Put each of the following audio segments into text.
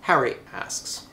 Harry asks,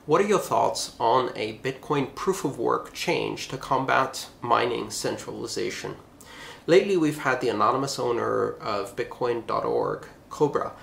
what are your thoughts on a Bitcoin proof-of-work change to combat mining centralization? Lately, we've had the anonymous owner of Bitcoin.org, Cobra,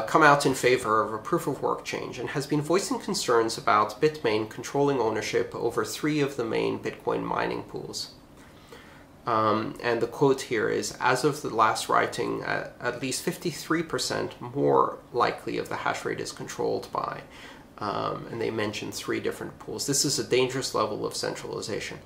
come out in favor of a proof-of-work change and has been voicing concerns about Bitmain controlling ownership over 3 of the main Bitcoin mining pools. And the quote here is, as of the last writing, at least 53% more likely of the hash rate is controlled by. And they mention 3 different pools. This is a dangerous level of centralization.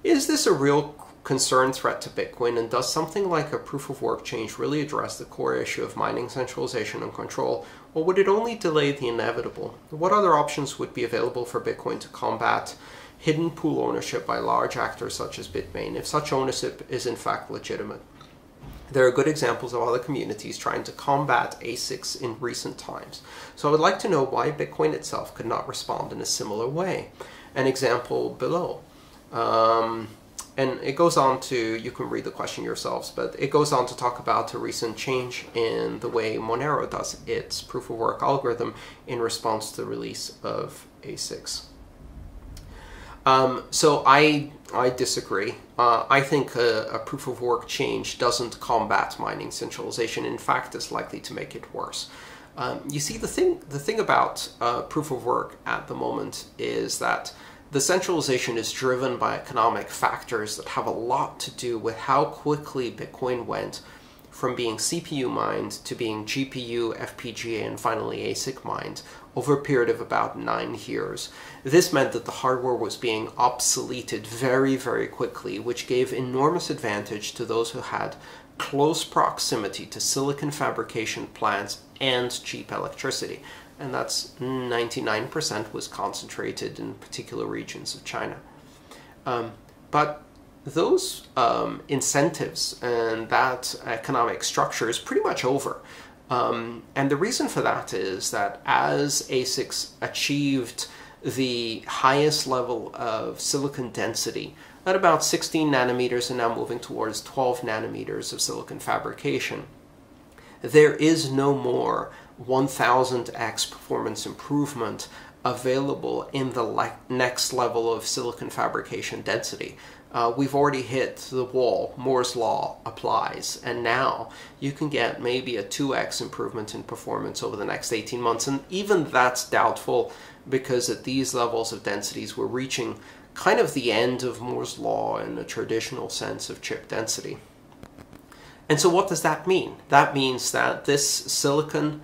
Is this a real concern threat to Bitcoin, and does something like a proof-of-work change really address the core issue of mining centralization and control, or would it only delay the inevitable? What other options would be available for Bitcoin to combat hidden pool ownership by large actors such as Bitmain, if such ownership is in fact legitimate? There are good examples of other communities trying to combat ASICs in recent times. So I would like to know why Bitcoin itself could not respond in a similar way. An example below. And it goes on to, you can read the question yourselves, but it goes on to talk about a recent change in the way Monero does its proof-of-work algorithm in response to the release of ASICs. So I disagree. I think a proof-of-work change doesn't combat mining centralization. In fact, it's likely to make it worse. You see, the thing about proof-of-work at the moment is that the centralization is driven by economic factors that have a lot to do with how quickly Bitcoin went from being CPU mined to being GPU, FPGA, and finally ASIC mined over a period of about 9 years. This meant that the hardware was being obsoleted very, very quickly, which gave enormous advantage to those who had close proximity to silicon fabrication plants and cheap electricity. And that's 99% was concentrated in particular regions of China. But those incentives and that economic structure is pretty much over. And the reason for that is that as ASICs achieved the highest level of silicon density, at about 16 nanometers and now moving towards 12 nanometers of silicon fabrication, there is no more 1000x performance improvement available in the next level of silicon fabrication density. We've already hit the wall. Moore's law applies, and now you can get maybe a 2x improvement in performance over the next 18 months, and even that's doubtful because at these levels of densities we're reaching kind of the end of Moore's law in a traditional sense of chip density. And so what does that mean? That means that this silicon,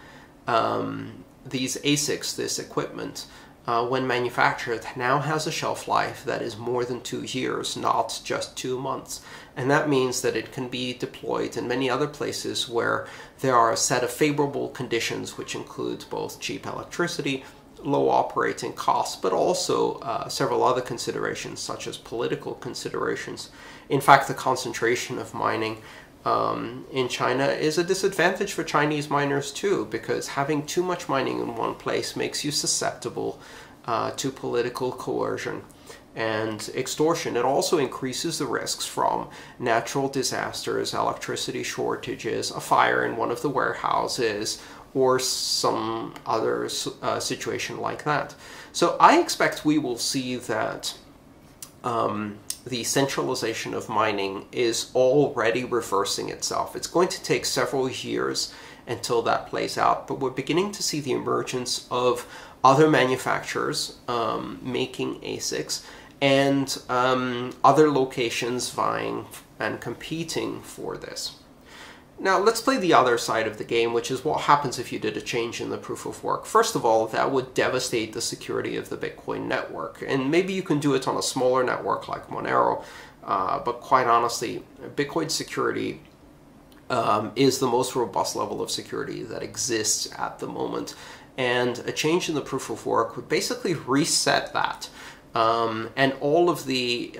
these ASICs, this equipment, when manufactured, now has a shelf life that is more than 2 years, not just 2 months. And that means that it can be deployed in many other places where there are a set of favorable conditions, which include both cheap electricity, low operating costs, but also several other considerations, such as political considerations. In fact, the concentration of mining in China is a disadvantage for Chinese miners too, because having too much mining in one place makes you susceptible to political coercion and extortion. It also increases the risks from natural disasters, electricity shortages, a fire in one of the warehouses, or some other situation like that. So I expect we will see that the centralization of mining is already reversing itself. It's going to take several years until that plays out, but we're beginning to see the emergence of other manufacturers making ASICs and other locations vying and competing for this. Now let's play the other side of the game, which is what happens if you did a change in the proof of work. First of all, that would devastate the security of the Bitcoin network. And maybe you can do it on a smaller network like Monero, but quite honestly, Bitcoin security is the most robust level of security that exists at the moment. And a change in the proof of work would basically reset that. And all of the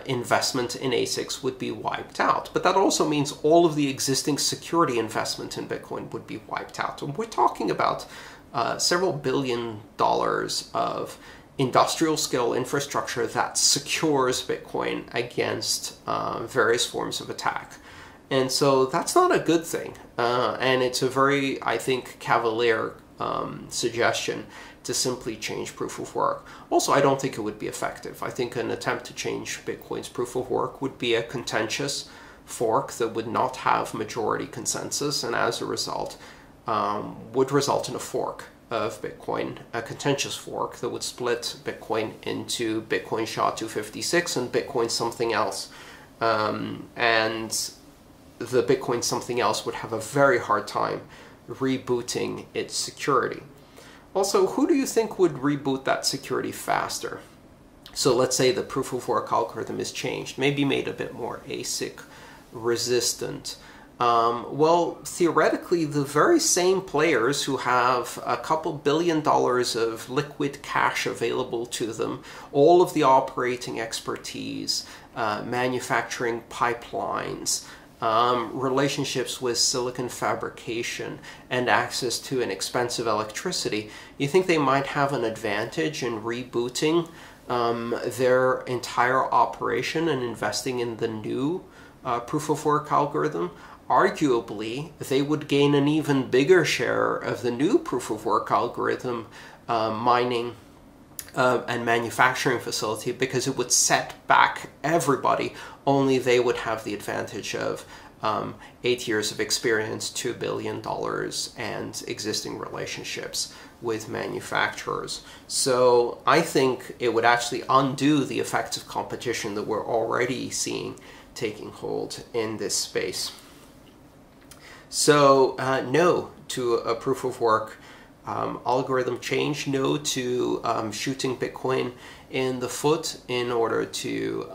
investment in ASICs would be wiped out. But that also means all of the existing security investment in Bitcoin would be wiped out. And we're talking about several $billion of industrial scale infrastructure that secures Bitcoin against various forms of attack. And so that's not a good thing. And it's a very, I think, cavalier suggestion to simply change proof of work. Also, I don't think it would be effective. I think an attempt to change Bitcoin's proof of work would be a contentious fork that would not have majority consensus, and as a result would result in a fork of Bitcoin, a contentious fork that would split Bitcoin into Bitcoin SHA-256 and Bitcoin something else. And the Bitcoin something else would have a very hard time rebooting its security. Also, who do you think would reboot that security faster? So let's say the proof of work algorithm is changed, maybe made a bit more ASIC resistant. Well, theoretically, the very same players who have a couple $1 billion of liquid cash available to them, all of the operating expertise, manufacturing pipelines, relationships with silicon fabrication, and access to inexpensive electricity, you think they might have an advantage in rebooting their entire operation and investing in the new proof of work algorithm? Arguably, they would gain an even bigger share of the new proof of work algorithm mining and manufacturing facility, because it would set back everybody. Only they would have the advantage of 8 years of experience, $2 billion, and existing relationships with manufacturers. So I think it would actually undo the effects of competition that we're already seeing taking hold in this space. So no to a proof of work algorithm change, no to shooting Bitcoin in the foot in order to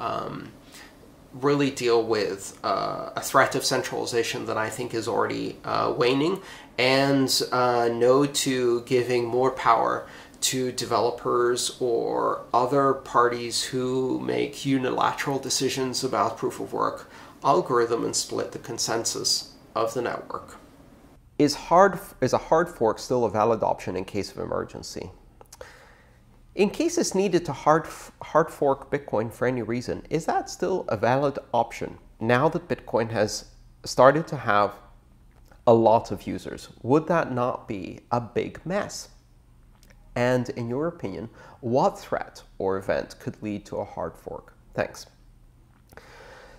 really deal with a threat of centralization that I think is already waning, and no to giving more power to developers or other parties who make unilateral decisions about proof of work algorithm and split the consensus of the network. Is a hard fork still a valid option in case of emergency? In case it's needed to hard fork Bitcoin for any reason, is that still a valid option now that Bitcoin has started to have a lot of users? Would that not be a big mess? And in your opinion, what threat or event could lead to a hard fork? Thanks.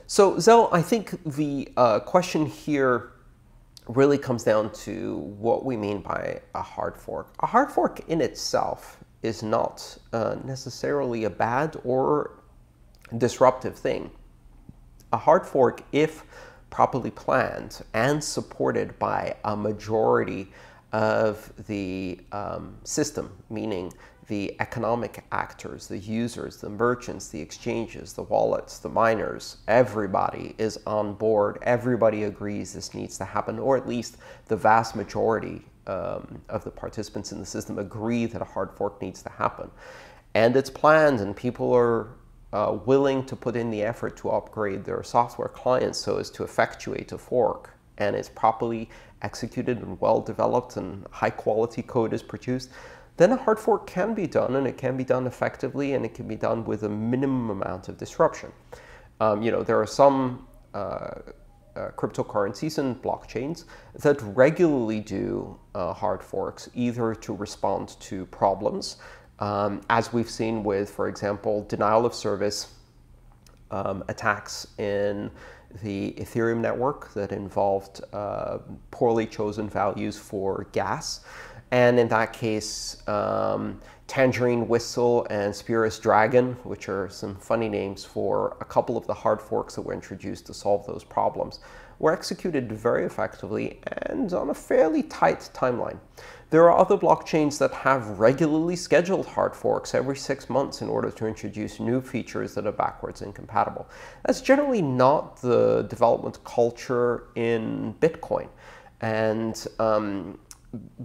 So Zell, I think the question here really comes down to what we mean by a hard fork. A hard fork in itself is not necessarily a bad or disruptive thing. A hard fork, if properly planned and supported by a majority of the system, meaning the economic actors, the users, the merchants, the exchanges, the wallets, the miners, everybody is on board. Everybody agrees this needs to happen, or at least the vast majority of the participants in the system agree that a hard fork needs to happen. And it's planned, and people are willing to put in the effort to upgrade their software clients so as to effectuate a fork, and it's properly executed and well developed and high quality code is produced, then a hard fork can be done, and it can be done effectively, and it can be done with a minimum amount of disruption. There are some cryptocurrencies and blockchains that regularly do hard forks, either to respond to problems, as we've seen with, for example, denial of service attacks in the Ethereum network that involved poorly chosen values for gas. And in that case, Tangerine Whistle and Spurious Dragon, which are some funny names for a couple of the hard forks that were introduced to solve those problems, were executed very effectively and on a fairly tight timeline. There are other blockchains that have regularly scheduled hard forks every 6 months in order to introduce new features that are backwards incompatible. That's generally not the development culture in Bitcoin. And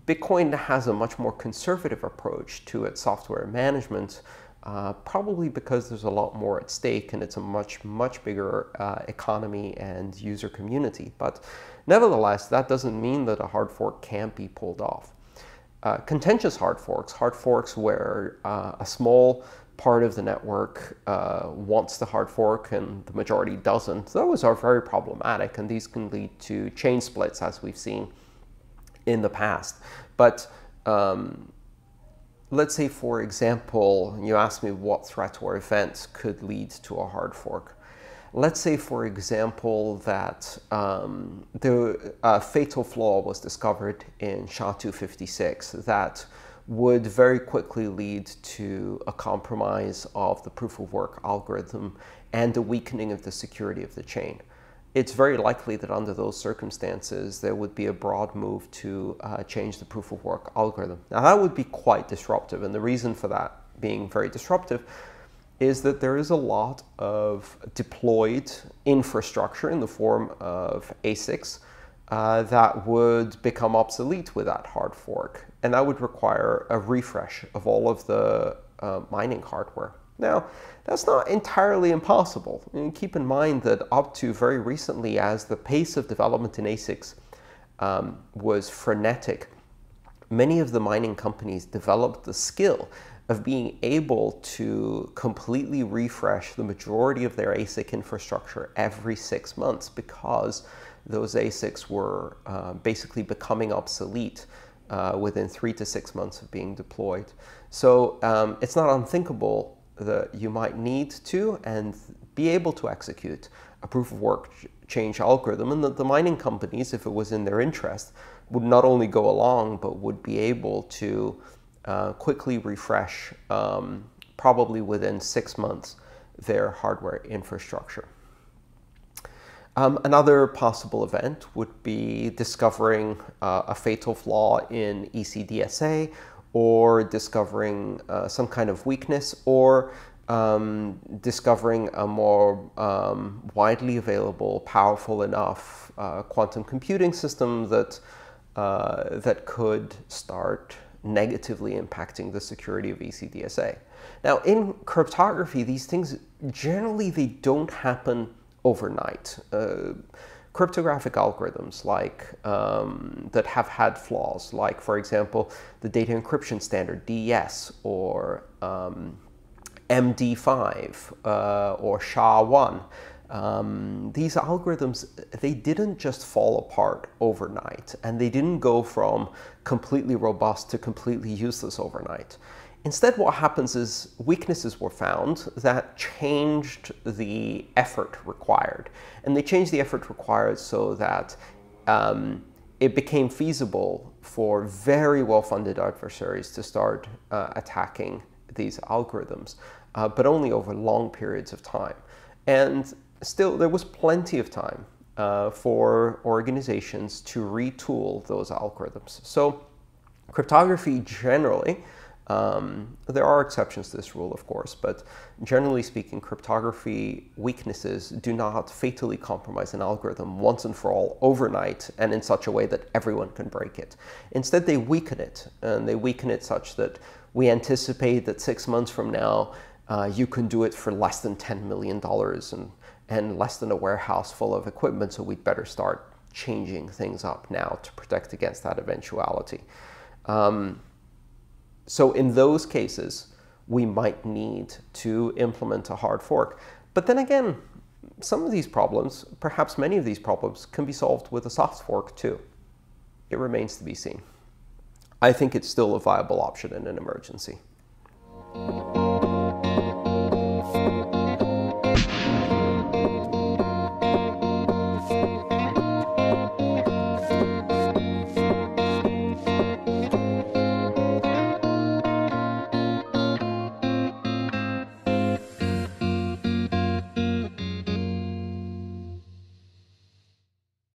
Bitcoin has a much more conservative approach to its software management, probably because there's a lot more at stake and it's a much bigger economy and user community. But nevertheless, that doesn't mean that a hard fork can't be pulled off. Contentious hard forks where a small part of the network wants the hard fork and the majority doesn't, those are very problematic, and these can lead to chain splits, as we've seen in the past. But let's say, for example, you asked me what threat or event could lead to a hard fork. Let's say, for example, that the fatal flaw was discovered in SHA-256 that would very quickly lead to a compromise of the proof-of-work algorithm and a weakening of the security of the chain. It's very likely that under those circumstances, there would be a broad move to change the proof-of-work algorithm. Now, that would be quite disruptive, and the reason for that being very disruptive is that there is a lot of deployed infrastructure in the form of ASICs that would become obsolete with that hard fork, and that would require a refresh of all of the mining hardware. Now, that's not entirely impossible. And keep in mind that up to very recently, as the pace of development in ASICs was frenetic, many of the mining companies developed the skill of being able to completely refresh the majority of their ASIC infrastructure every 6 months because those ASICs were basically becoming obsolete within 3 to 6 months of being deployed. So it's not unthinkable that you might need to and be able to execute a proof-of-work change algorithm, and that the mining companies, if it was in their interest, would not only go along, but would be able to quickly refresh, probably within 6 months, their hardware infrastructure. Another possible event would be discovering a fatal flaw in ECDSA, or discovering some kind of weakness, or discovering a more widely available, powerful enough quantum computing system that that could start negatively impacting the security of ECDSA. Now, in cryptography, these things generally they don't happen overnight. Cryptographic algorithms like that have had flaws, like, for example, the data encryption standard DES, or MD5 or SHA-1. These algorithms, they didn't just fall apart overnight, and they didn't go from completely robust to completely useless overnight. Instead, what happens is weaknesses were found that changed the effort required. And they changed the effort required so that it became feasible for very well-funded adversaries to start attacking these algorithms, but only over long periods of time. And still, there was plenty of time for organizations to retool those algorithms. So cryptography generally, there are exceptions to this rule, of course, but generally speaking, cryptography weaknesses do not fatally compromise an algorithm once and for all overnight and in such a way that everyone can break it. Instead, they weaken it, and they weaken it such that we anticipate that 6 months from now, you can do it for less than $10 million and less than a warehouse full of equipment, so we'd better start changing things up now to protect against that eventuality. So in those cases, we might need to implement a hard fork. But then again, some of these problems, perhaps many of these problems, can be solved with a soft fork too. It remains to be seen. I think it's still a viable option in an emergency.